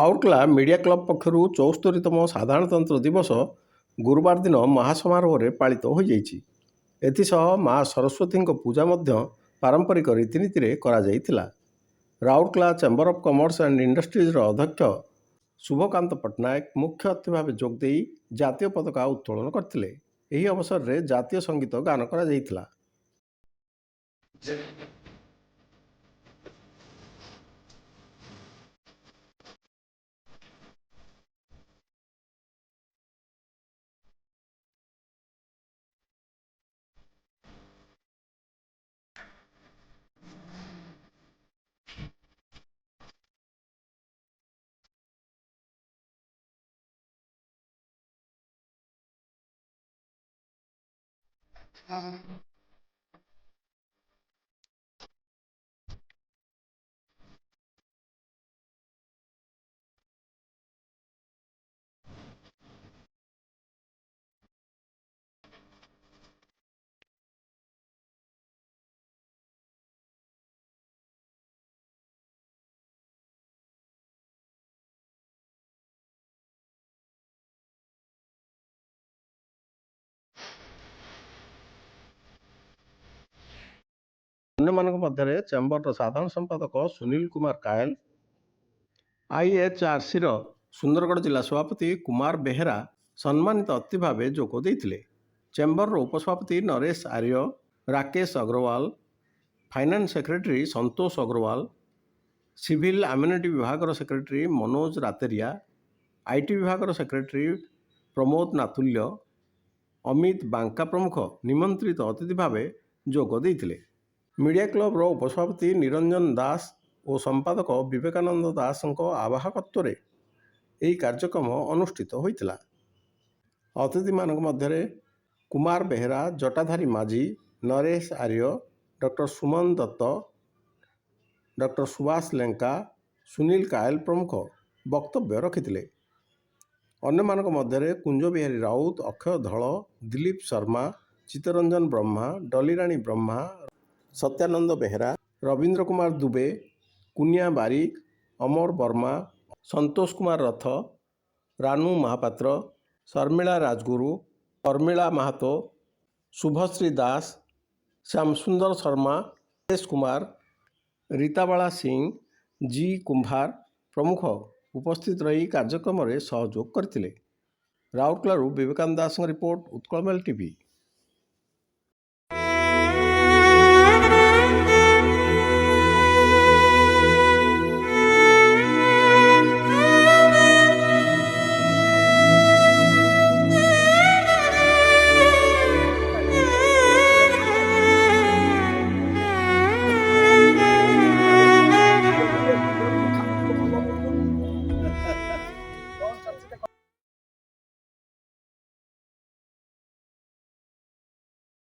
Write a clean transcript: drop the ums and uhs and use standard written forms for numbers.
Rourkela media club ପକ୍ଷରୁ 74ତମ ସାଧାରଣତନ୍ତ୍ର ଦିବସ ଗୁରୁବାର ଦିନ ମହାସମାରୋହରେ ପାଳିତ ହୋଇଯାଇଛି। ଏଥିସହ ମା ସରସ୍ୱତୀଙ୍କ ପୂଜା ମଧ୍ୟ ପାରମ୍ପରିକ ରୀତିନୀତିରେ କରାଯାଇଥିଲା। Rourkela chamber of commerce and ଇଣ୍ଡଷ୍ଟ୍ରିଜର ଅଧ୍ୟକ୍ଷ ଶୁଭକାନ୍ତ ପଟ୍ଟନାୟକ ମୁଖ୍ୟ ଅତିଥି ଭାବେ ଯୋଗଦେଇ ଜାତୀୟ ପତାକା ଉତ୍ତୋଳନ କରିଥିଲେ। ଏହି ଅବସରରେ ଜାତୀୟ ସଙ୍ଗୀତ ଗାନ କରାଯାଇଥିଲା। ଅନ୍ୟମାନଙ୍କ ମଧ୍ୟରେ ଚେମ୍ବରର ସାଧାରଣ ସମ୍ପାଦକ ସୁନୀଲ କୁମାର କାୟଲ, IHRCର ସୁନ୍ଦରଗଡ଼ ଜିଲ୍ଲା ସଭାପତି କୁମାର ବେହେରା ସମ୍ମାନିତ ଅତିଥି ଭାବେ ଯୋଗ ଦେଇଥିଲେ। ଚେମ୍ବରର ଉପସଭାପତି ନରେଶ ଆର୍ୟ, ରାକେଶ ଅଗ୍ରୱାଲ, ଫାଇନାନ୍ସ ସେକ୍ରେଟାରୀ ସନ୍ତୋଷ ଅଗ୍ରୱାଲ, ସିଭିଲ ଆମ୍ୟୁନିଟି ବିଭାଗର ସେକ୍ରେଟାରୀ ମନୋଜ ରାତେରିଆ, IT ବିଭାଗର ସେକ୍ରେଟାରୀ ପ୍ରମୋଦ ନାଥୁଲ୍ୟ, ଅମିତ ବାଙ୍କା ପ୍ରମୁଖ ନିମନ୍ତ୍ରିତ ଅତିଥି ଭାବେ ଯୋଗ ଦେଇଥିଲେ। ମିଡ଼ିଆ କ୍ଲବର ଉପସଭାପତି ନିରଞ୍ଜନ ଦାସ ଓ ସମ୍ପାଦକ ବିବେକାନନ୍ଦ ଦାସଙ୍କ ଆବାହକତ୍ୱରେ ଏହି କାର୍ଯ୍ୟକ୍ରମ ଅନୁଷ୍ଠିତ ହୋଇଥିଲା। ଅତିଥିମାନଙ୍କ ମଧ୍ୟରେ କୁମାର ବେହେରା, ଜଟାଧାରୀ ମାଝୀ, ନରେଶ ଆର୍ୟ, ଡକ୍ଟର ସୁମନ ଦତ୍ତ, ଡକ୍ଟର ସୁବାସ ଲେଙ୍କା, ସୁନୀଲ କାୟଲ ପ୍ରମୁଖ ବକ୍ତବ୍ୟ ରଖିଥିଲେ। ଅନ୍ୟମାନଙ୍କ ମଧ୍ୟରେ କୁଞ୍ଜ ବିହାରୀ ରାଉତ, ଅକ୍ଷୟ ଧଳ, ଦିଲ୍ଲୀପ ଶର୍ମା, ଚିତ୍ତରଞ୍ଜନ ବ୍ରହ୍ମା, ଡଲିରାଣୀ ବ୍ରହ୍ମା, ସତ୍ୟାନନ୍ଦ ବେହେରା, ରବୀନ୍ଦ୍ର କୁମାର ଦୁବେ, କୁନିଆ ବାରିକ, ଅମର ବର୍ମା, ସନ୍ତୋଷ କୁମାର ରଥ, ରାନୁ ମହାପାତ୍ର, ଶର୍ମିଳା ରାଜଗୁରୁ, ଶର୍ମିଳା ମାହାତୋ, ଶୁଭଶ୍ରୀ ଦାସ, ଶ୍ୟାମସୁନ୍ଦର ଶର୍ମା, ରାଜେଶ କୁମାର, ରୀତାବାଳା ସିଂ, ଜି କୁମ୍ଭାର ପ୍ରମୁଖ ଉପସ୍ଥିତ ରହି କାର୍ଯ୍ୟକ୍ରମରେ ସହଯୋଗ କରିଥିଲେ। ରାଉରକେଲାରୁ ବିବେକାନନ୍ଦ ଦାସଙ୍କ ରିପୋର୍ଟ, ଉତ୍କଳମେଲ TV।